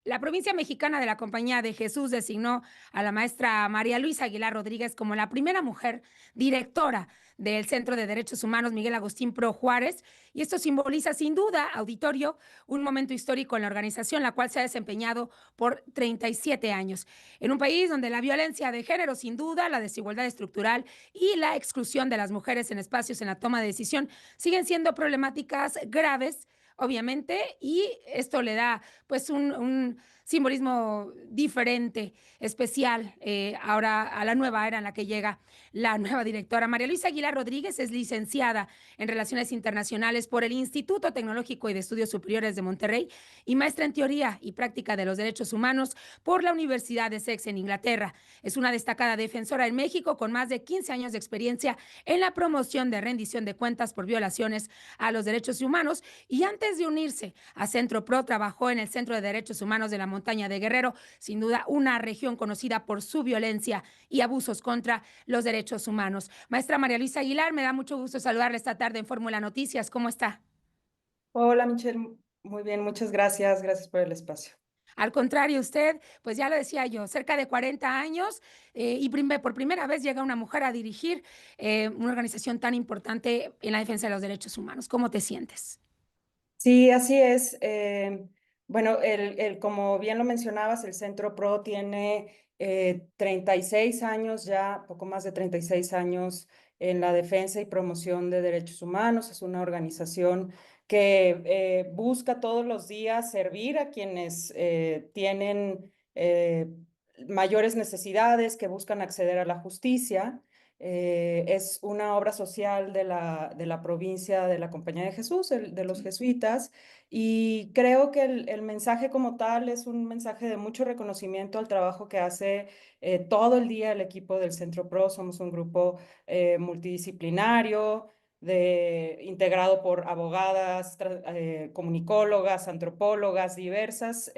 La provincia mexicana de la Compañía de Jesús designó a la maestra María Luisa Aguilar Rodríguez como la primera mujer directora del Centro de Derechos Humanos Miguel Agustín Pro Juárez, y esto simboliza sin duda, auditorio, un momento histórico en la organización, la cual se ha desempeñado por 37 años. En un país donde la violencia de género, sin duda, la desigualdad estructural y la exclusión de las mujeres en espacios en la toma de decisión siguen siendo problemáticas graves, obviamente, y esto le da pues un simbolismo diferente, especial, ahora a la nueva era en la que llega la nueva directora. María Luisa Aguilar Rodríguez es licenciada en Relaciones Internacionales por el Instituto Tecnológico y de Estudios Superiores de Monterrey y maestra en Teoría y Práctica de los Derechos Humanos por la Universidad de Essex en Inglaterra. Es una destacada defensora en México con más de 15 años de experiencia en la promoción de rendición de cuentas por violaciones a los derechos humanos, y antes de unirse a Centro Pro trabajó en el Centro de Derechos Humanos de la Montaña de Guerrero, sin duda una región conocida por su violencia y abusos contra los derechos humanos. Maestra María Luisa Aguilar, me da mucho gusto saludarla esta tarde en Fórmula Noticias. ¿Cómo está? Hola Michelle, muy bien, muchas gracias, gracias por el espacio. Al contrario, usted, pues ya lo decía yo, cerca de 40 años, y por primera vez llega una mujer a dirigir una organización tan importante en la defensa de los derechos humanos. ¿Cómo te sientes? Sí, así es. Bueno, como bien lo mencionabas, el Centro Pro tiene 36 años ya, poco más de 36 años en la defensa y promoción de derechos humanos. Es una organización que busca todos los días servir a quienes tienen mayores necesidades, que buscan acceder a la justicia. Es una obra social de la provincia de la Compañía de Jesús, de los Sí. jesuitas, y creo que el mensaje como tal es un mensaje de mucho reconocimiento al trabajo que hace todo el día el equipo del Centro Pro. Somos un grupo multidisciplinario, integrado por abogadas, comunicólogas, antropólogas, diversas.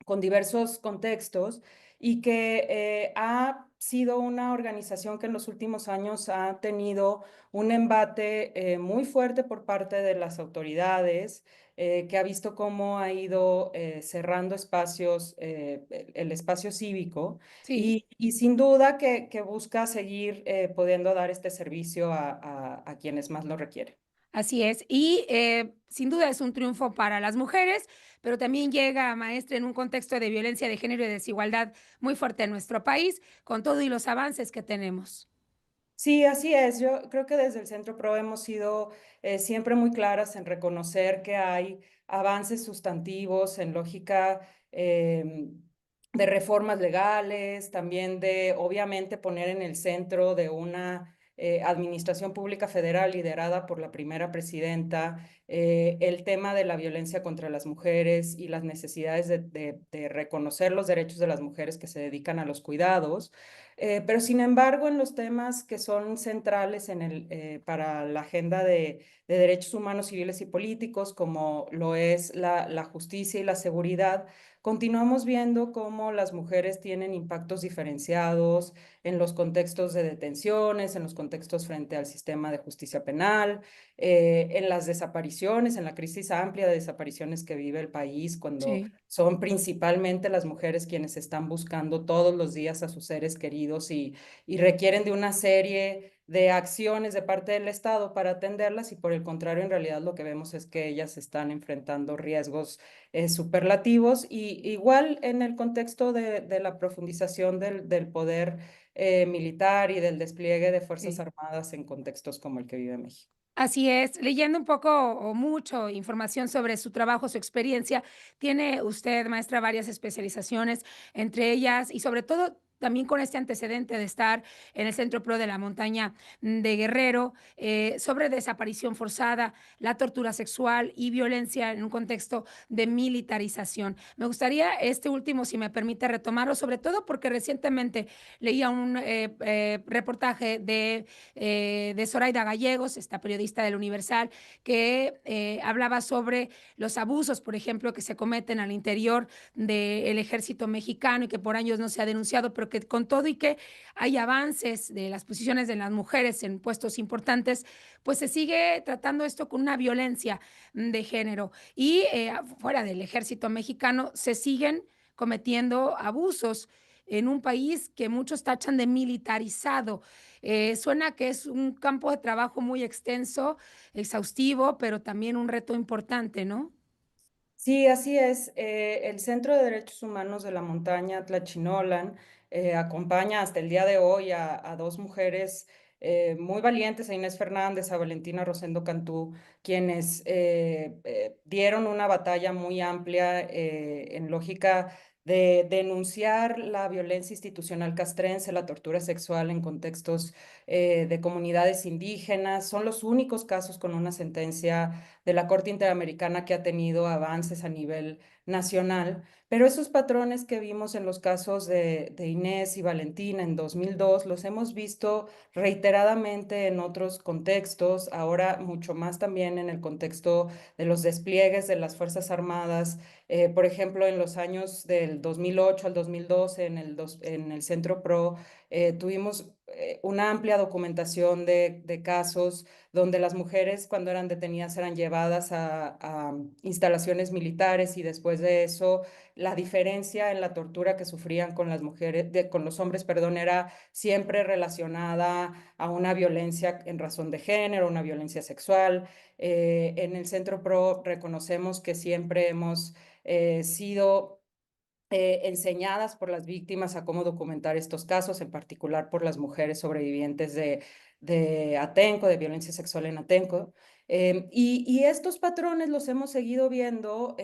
Con diversos contextos y que ha sido una organización que en los últimos años ha tenido un embate muy fuerte por parte de las autoridades, que ha visto cómo ha ido cerrando espacios, el espacio cívico, Sí. y sin duda que busca seguir pudiendo dar este servicio a quienes más lo requieren. Así es, y sin duda es un triunfo para las mujeres, pero también llega, maestra, en un contexto de violencia de género y desigualdad muy fuerte en nuestro país, con todo y los avances que tenemos. Sí, así es. Yo creo que desde el Centro Pro hemos sido siempre muy claras en reconocer que hay avances sustantivos en lógica de reformas legales, también de, obviamente, poner en el centro de una administración pública federal liderada por la primera presidenta el tema de la violencia contra las mujeres y las necesidades de reconocer los derechos de las mujeres que se dedican a los cuidados. Pero sin embargo, en los temas que son centrales para la agenda de derechos humanos, civiles y políticos, como lo es la justicia y la seguridad, continuamos viendo cómo las mujeres tienen impactos diferenciados en los contextos de detenciones, en los contextos frente al sistema de justicia penal, en las desapariciones, en la crisis amplia de desapariciones que vive el país, cuando Sí. son principalmente las mujeres quienes están buscando todos los días a sus seres queridos y requieren de una serie de acciones de parte del Estado para atenderlas, y por el contrario, en realidad lo que vemos es que ellas están enfrentando riesgos superlativos, y igual en el contexto de la profundización del poder militar y del despliegue de Fuerzas Sí. Armadas en contextos como el que vive México. Así es, leyendo un poco o mucho información sobre su trabajo, su experiencia, tiene usted, maestra, varias especializaciones, entre ellas y sobre todo también con este antecedente de estar en el Centro Pro de la Montaña de Guerrero, sobre desaparición forzada, la tortura sexual y violencia en un contexto de militarización. Me gustaría este último, si me permite retomarlo, sobre todo porque recientemente leía un reportaje de Zoraida Gallegos, esta periodista del Universal, que hablaba sobre los abusos, por ejemplo, que se cometen al interior del ejército mexicano y que por años no se ha denunciado, pero porque con todo y que hay avances de las posiciones de las mujeres en puestos importantes, pues se sigue tratando esto con una violencia de género. Y fuera del ejército mexicano se siguen cometiendo abusos en un país que muchos tachan de militarizado. Suena que es un campo de trabajo muy extenso, exhaustivo, pero también un reto importante, ¿no? Sí, así es. El Centro de Derechos Humanos de la Montaña, Tlachinolan, acompaña hasta el día de hoy a dos mujeres muy valientes, a Inés Fernández, a Valentina Rosendo Cantú, quienes dieron una batalla muy amplia en lógica de denunciar la violencia institucional castrense, la tortura sexual en contextos de comunidades indígenas. Son los únicos casos con una sentencia de la Corte Interamericana que ha tenido avances a nivel nacional, pero esos patrones que vimos en los casos de Inés y Valentina en 2002 los hemos visto reiteradamente en otros contextos, ahora mucho más también en el contexto de los despliegues de las Fuerzas Armadas, por ejemplo, en los años del 2008 al 2012 en el Centro PRO tuvimos una amplia documentación de casos donde las mujeres cuando eran detenidas eran llevadas a instalaciones militares y después de eso la diferencia en la tortura que sufrían con las mujeres, con los hombres, perdón, era siempre relacionada a una violencia en razón de género, una violencia sexual. En el Centro PRO reconocemos que siempre hemos sido enseñadas por las víctimas a cómo documentar estos casos, en particular por las mujeres sobrevivientes de Atenco, de violencia sexual en Atenco. Y estos patrones los hemos seguido viendo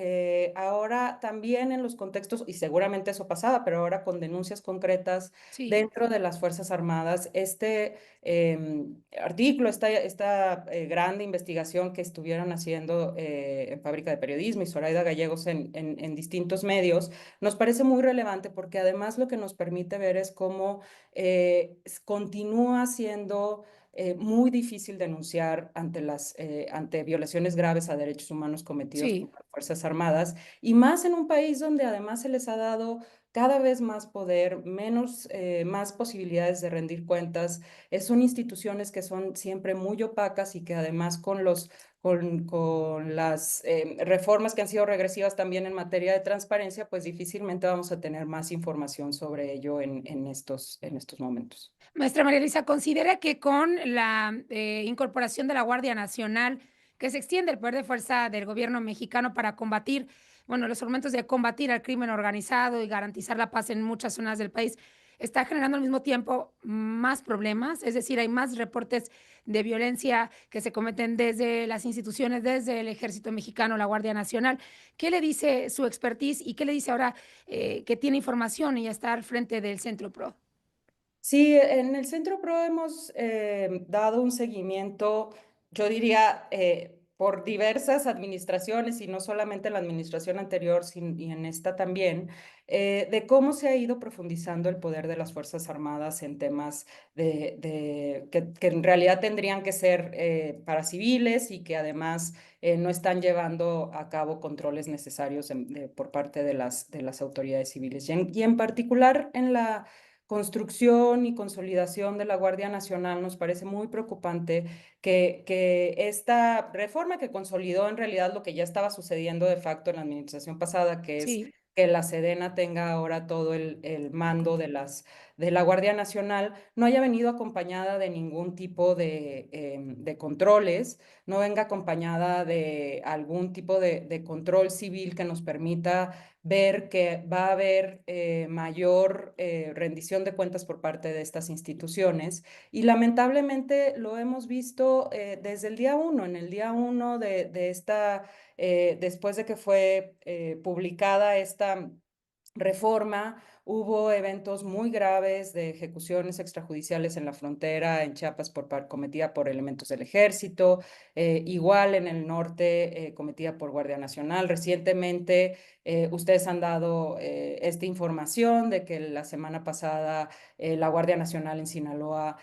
ahora también en los contextos, y seguramente eso pasaba, pero ahora con denuncias concretas Sí, dentro de las Fuerzas Armadas. Este artículo, esta grande investigación que estuvieron haciendo en Fábrica de Periodismo y Zoraida Gallegos en distintos medios, nos parece muy relevante porque además lo que nos permite ver es cómo continúa siendo muy difícil denunciar ante violaciones graves a derechos humanos cometidos por sí. las Fuerzas Armadas, y más en un país donde además se les ha dado cada vez más poder, más posibilidades de rendir cuentas. Son instituciones que son siempre muy opacas y que además con las reformas que han sido regresivas también en materia de transparencia, pues difícilmente vamos a tener más información sobre ello en estos momentos. Maestra María Luisa, ¿considera que con la incorporación de la Guardia Nacional, que se extiende el poder de fuerza del gobierno mexicano para combatir, bueno, los argumentos de combatir al crimen organizado y garantizar la paz en muchas zonas del país, está generando al mismo tiempo más problemas? Es decir, hay más reportes de violencia que se cometen desde las instituciones, desde el Ejército Mexicano, la Guardia Nacional. ¿Qué le dice su expertise y qué le dice ahora que tiene información y está al frente del Centro PRO? Sí, en el Centro PRO hemos dado un seguimiento, yo diría, por diversas administraciones y no solamente en la administración anterior, y en esta también, de cómo se ha ido profundizando el poder de las Fuerzas Armadas en temas que en realidad tendrían que ser para civiles y que además no están llevando a cabo controles necesarios por parte de las autoridades civiles. Y en particular en la construcción y consolidación de la Guardia Nacional, nos parece muy preocupante que esta reforma que consolidó en realidad lo que ya estaba sucediendo de facto en la administración pasada, que es Sí, que la Sedena tenga ahora todo el mando de la Guardia Nacional, no haya venido acompañada de ningún tipo de controles, no venga acompañada de algún tipo de control civil que nos permita ver que va a haber mayor rendición de cuentas por parte de estas instituciones. Y lamentablemente lo hemos visto desde el día uno, en el día uno de esta, después de que fue publicada esta reforma, hubo eventos muy graves de ejecuciones extrajudiciales en la frontera en Chiapas cometida por elementos del ejército, igual en el norte cometida por Guardia Nacional. Recientemente ustedes han dado esta información de que la semana pasada la Guardia Nacional en Sinaloa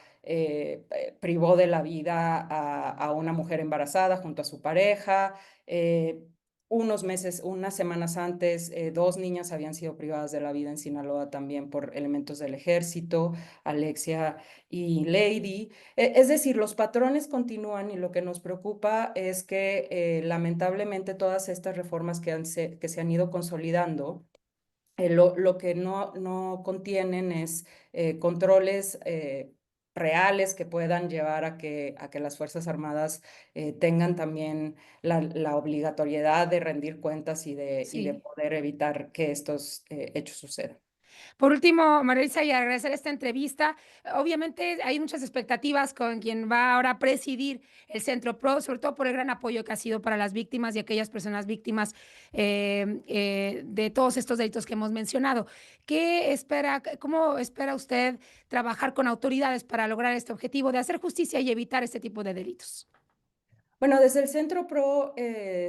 privó de la vida a una mujer embarazada junto a su pareja. unos meses, unas semanas antes, 2 niñas habían sido privadas de la vida en Sinaloa también por elementos del ejército, Alexia y Lady. Es decir, los patrones continúan y lo que nos preocupa es que lamentablemente todas estas reformas que se han ido consolidando, lo que no contienen es controles reales que puedan llevar a que las Fuerzas Armadas tengan también la obligatoriedad de rendir cuentas y de Sí. poder evitar que estos hechos sucedan. Por último, María Luisa, y agradecer esta entrevista. Obviamente hay muchas expectativas con quien va ahora a presidir el Centro PRO, sobre todo por el gran apoyo que ha sido para las víctimas y aquellas personas víctimas de todos estos delitos que hemos mencionado. ¿Qué espera, cómo espera usted trabajar con autoridades para lograr este objetivo de hacer justicia y evitar este tipo de delitos? Bueno, desde el Centro PRO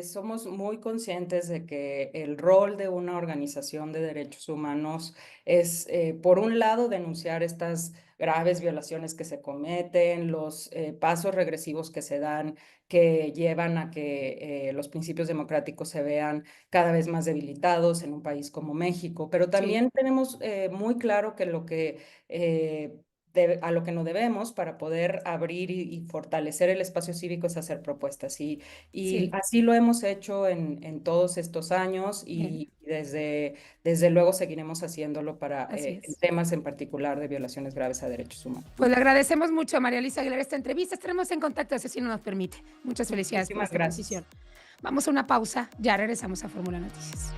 somos muy conscientes de que el rol de una organización de derechos humanos es, por un lado, denunciar estas graves violaciones que se cometen, los pasos regresivos que se dan, que llevan a que los principios democráticos se vean cada vez más debilitados en un país como México. Pero Sí, también tenemos muy claro que lo que a lo que nos debemos para poder abrir y fortalecer el espacio cívico es hacer propuestas. Y sí, así lo hemos hecho en todos estos años bien, y desde luego seguiremos haciéndolo para así en es. temas en particular de violaciones graves a derechos humanos. Pues le agradecemos mucho a María Luisa Aguilar esta entrevista. Estaremos en contacto si nos permite. Muchas felicidades por Muchísimas esta gracias. posición. Vamos a una pausa, ya regresamos a Fórmula Noticias.